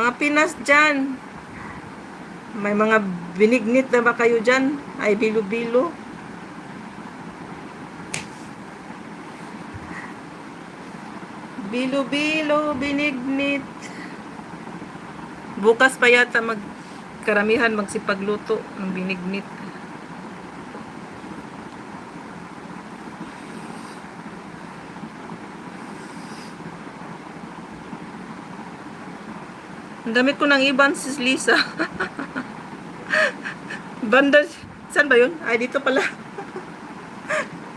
Mga Pinas dyan. May mga binignit na ba kayo dyan? Ay, bilo-bilo. Bilo-bilo, binignit. Bukas pa yata karamihan magsipagluto ng binignit. Ang dami ko ng iban, sis Lisa. Banda, saan ba yun? Ay, dito pala.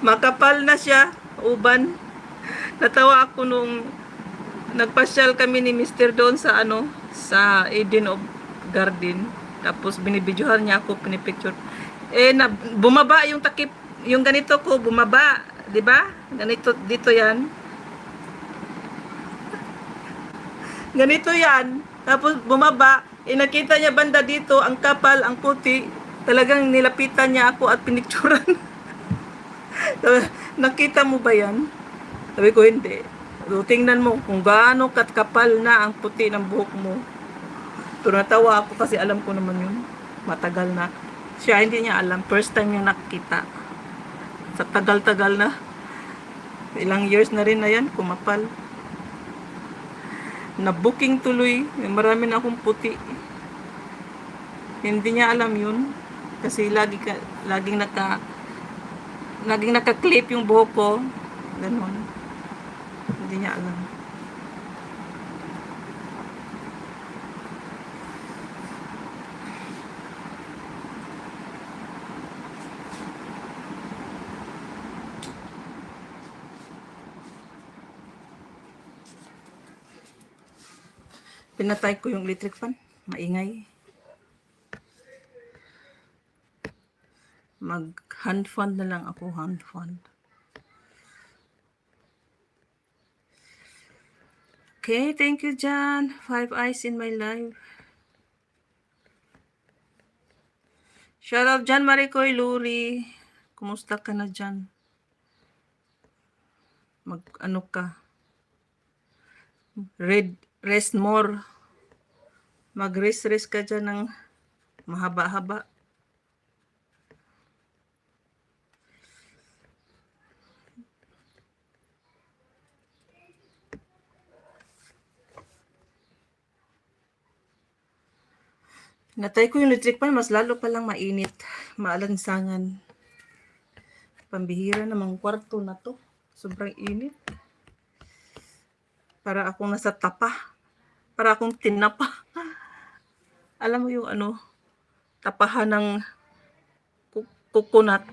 Makapal na siya, uban. Natawa ako nung nagpasyal kami ni Mr. doon sa sa Eden of Garden. Tapos binibidyohan niya ako, pinipicture. Bumaba yung takip, yung ganito ko, bumaba. 'Di ba? Ganito, dito yan. Ganito yan. Tapos bumaba, nakita niya banda dito, ang kapal, ang puti. Talagang nilapitan niya ako at pinicturan. Nakita mo ba yan? Sabi ko, hindi. So, tingnan mo kung gaano kapal na ang puti ng buhok mo. Pero natawa ako kasi alam ko naman yun. Matagal na. Siya hindi niya alam. First time niya nakita. Sa tagal-tagal na. Ilang years na rin na yan, kumapal. Na-booking tuloy. Marami na akong puti. Hindi niya alam yun. Kasi laging naka-clip yung buhok ko. Ganon. Hindi niya alam. Pinatay ko yung electric fan. Maingay. Mag-hand fan na lang ako. Hand fan. Okay, thank you, Jan. 5 eyes in my life. Shout out, Jan Maricoy Luri. Kumusta ka na dyan? Ano ka? Rest more. Mag-rest ka dyan ng mahaba-haba. Natay ko yung electric fan, mas lalo palang mainit. Maalansangan. Pambihira namang kwarto na to. Sobrang init. Para akong nasa tapa. Para akong tinapa. Alam mo yung tapahan ng coconut.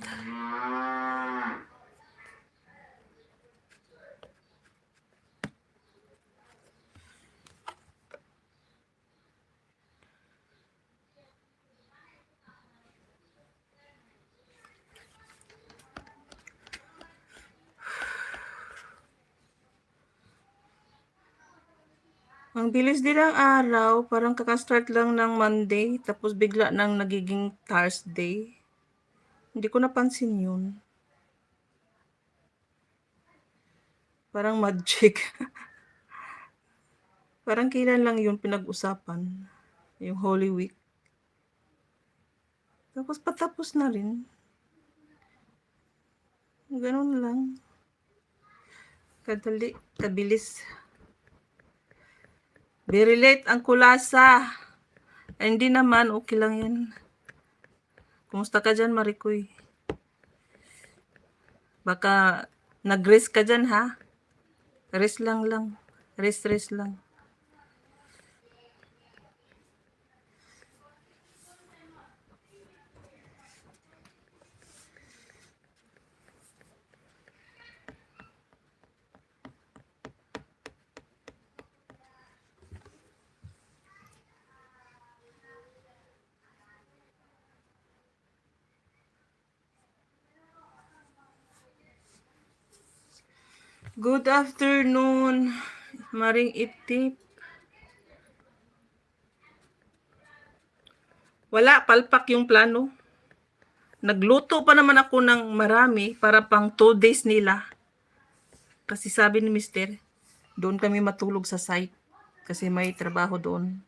Ang bilis din ang araw, parang kakastart lang ng Monday, tapos bigla nang nagiging Thursday. Hindi ko napansin yun. Parang magic. Parang kailan lang yun pinag-usapan, yung Holy Week. Tapos patapos na rin. Ganun lang. Kadali, kabilis. Very late ang kulasa. Hindi naman, okay lang yan. Kumusta ka dyan, Maricoy? Baka nag-rest ka dyan, ha? Rest lang. Rest lang. Good afternoon, Maring Itip. Wala, palpak yung plano. Nagluto pa naman ako ng marami para pang 2 days nila. Kasi sabi ni Mister, doon kami matulog sa site. Kasi may trabaho doon.